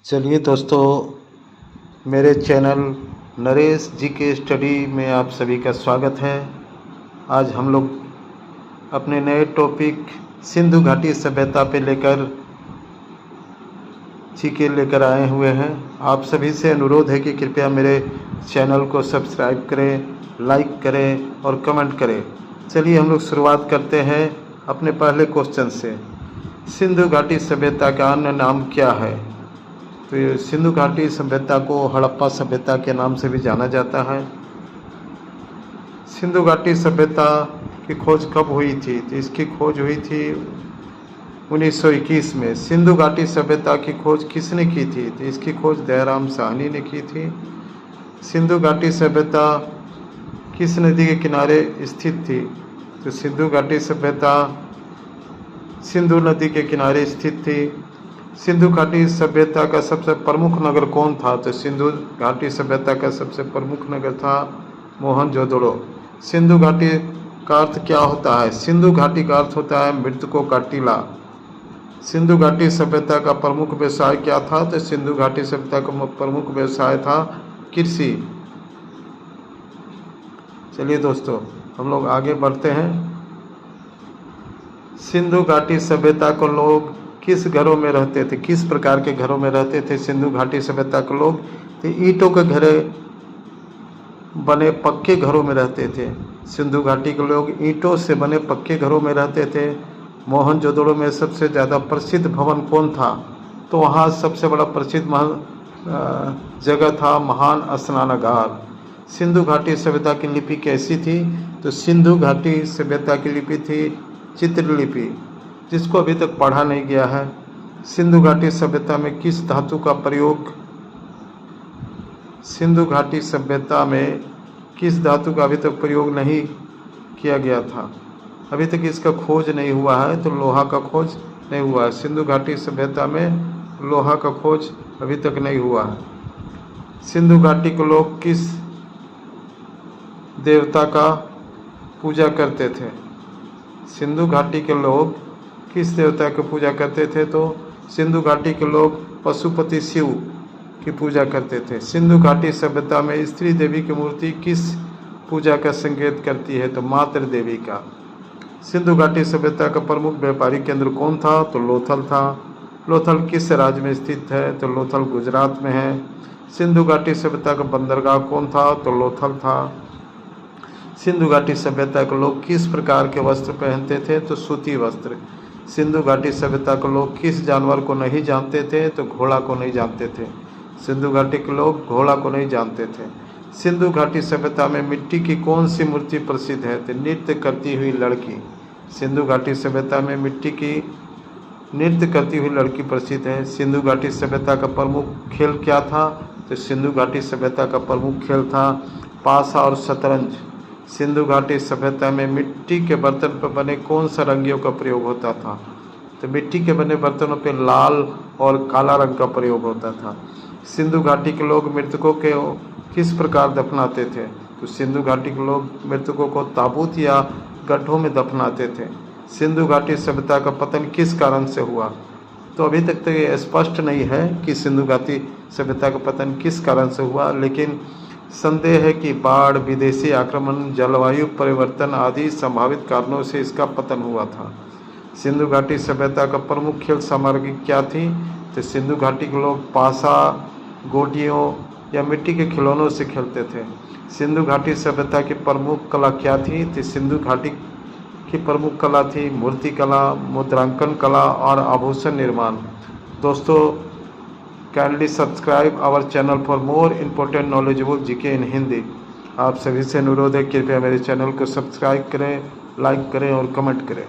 चलिए दोस्तों, मेरे चैनल नरेश जी के स्टडी में आप सभी का स्वागत है। आज हम लोग अपने नए टॉपिक सिंधु घाटी सभ्यता पे लेकर आए हुए हैं। आप सभी से अनुरोध है कि कृपया मेरे चैनल को सब्सक्राइब करें, लाइक करें और कमेंट करें। चलिए हम लोग शुरुआत करते हैं अपने पहले क्वेश्चन से। सिंधु घाटी सभ्यता का अन्य नाम क्या है? तो सिंधु घाटी सभ्यता को हड़प्पा सभ्यता के नाम से भी जाना जाता है। सिंधु घाटी सभ्यता की खोज कब हुई थी? तो इसकी खोज हुई थी 1921 में। सिंधु घाटी सभ्यता की खोज किसने की थी? तो इसकी खोज दयाराम साहनी ने की थी। सिंधु घाटी सभ्यता किस नदी के किनारे स्थित थी? तो सिंधु घाटी सभ्यता सिंधु नदी के किनारे स्थित थी। सिंधु घाटी सभ्यता का सबसे प्रमुख नगर कौन था? तो सिंधु घाटी सभ्यता का सबसे प्रमुख नगर था मोहनजोदड़ो। सिंधु घाटी का अर्थ क्या होता है? सिंधु घाटी का अर्थ होता है मृतकों का टीला। सिंधु घाटी सभ्यता का प्रमुख व्यवसाय क्या था? तो सिंधु घाटी सभ्यता का प्रमुख व्यवसाय था कृषि। चलिए दोस्तों, हम लोग आगे बढ़ते हैं। सिंधु घाटी सभ्यता को लोग किस घरों में रहते थे? किस प्रकार के घरों में रहते थे सिंधु घाटी सभ्यता के लोग? तो ईंटों के घर बने पक्के घरों में रहते थे। सिंधु घाटी के लोग ईंटों से बने पक्के घरों में रहते थे। मोहनजोदड़ो में सबसे ज़्यादा प्रसिद्ध भवन कौन था? तो वहाँ सबसे बड़ा प्रसिद्ध जगह था महान स्नानागार। सिंधु घाटी सभ्यता की लिपि कैसी थी? तो सिंधु घाटी सभ्यता की लिपि थी चित्रलिपि, जिसको अभी तक पढ़ा नहीं गया है। सिंधु घाटी सभ्यता में किस धातु का प्रयोग सिंधु घाटी सभ्यता में किस धातु का अभी तक प्रयोग नहीं किया गया था? अभी तक इसका खोज नहीं हुआ है, तो लोहा का खोज नहीं हुआ है। सिंधु घाटी सभ्यता में लोहा का खोज अभी तक नहीं हुआ है। सिंधु घाटी के लोग किस देवता का पूजा करते थे? सिंधु घाटी के लोग किस देवता की पूजा करते थे? तो सिंधु घाटी के लोग पशुपति शिव की पूजा करते थे। सिंधु घाटी सभ्यता में स्त्री देवी की मूर्ति किस पूजा का संकेत करती है? तो मातृ देवी का। सिंधु घाटी सभ्यता का प्रमुख व्यापारिक केंद्र कौन था? तो लोथल था। लोथल किस राज्य में स्थित है? तो लोथल गुजरात में है। सिंधु घाटी सभ्यता का बंदरगाह कौन था? तो लोथल था। सिंधु घाटी सभ्यता के लोग किस प्रकार के वस्त्र पहनते थे? तो सूती वस्त्र। सिंधु घाटी सभ्यता के लोग किस जानवर को नहीं जानते थे? तो घोड़ा को नहीं जानते थे। सिंधु घाटी के लोग घोड़ा को नहीं जानते थे। सिंधु घाटी सभ्यता में मिट्टी की कौन सी मूर्ति प्रसिद्ध है? तो नृत्य करती हुई लड़की। सिंधु घाटी सभ्यता में मिट्टी की नृत्य करती हुई लड़की प्रसिद्ध है। सिंधु घाटी सभ्यता का प्रमुख खेल क्या था? तो सिंधु घाटी सभ्यता का प्रमुख खेल था पासा और शतरंज। सिंधु घाटी सभ्यता में मिट्टी के बर्तन पर बने कौन सा रंगियों का प्रयोग होता था? तो मिट्टी के बने बर्तनों पर लाल और काला रंग का प्रयोग होता था। सिंधु घाटी के लोग मृतकों के किस प्रकार दफनाते थे? तो सिंधु घाटी के लोग मृतकों को ताबूत या गड्ढों में दफनाते थे। सिंधु घाटी सभ्यता का पतन किस कारण से हुआ? तो अभी तक तो ये स्पष्ट नहीं है कि सिंधु घाटी सभ्यता का पतन किस कारण से हुआ, लेकिन संदेह है कि बाढ़, विदेशी आक्रमण, जलवायु परिवर्तन आदि संभावित कारणों से इसका पतन हुआ था। सिंधु घाटी सभ्यता का प्रमुख खेल सामग्री क्या थी? तो सिंधु घाटी के लोग पासा, गोटियों या मिट्टी के खिलौनों से खेलते थे। सिंधु घाटी सभ्यता की प्रमुख कला क्या थी? तो सिंधु घाटी की प्रमुख कला थी मूर्ति कला, मुद्रांकन कला और आभूषण निर्माण। दोस्तों, kindly subscribe our channel for more important knowledgeable GK in Hindi. आप सभी से अनुरोध है कृपया मेरे चैनल को सब्सक्राइब करें, लाइक करें और कमेंट करें।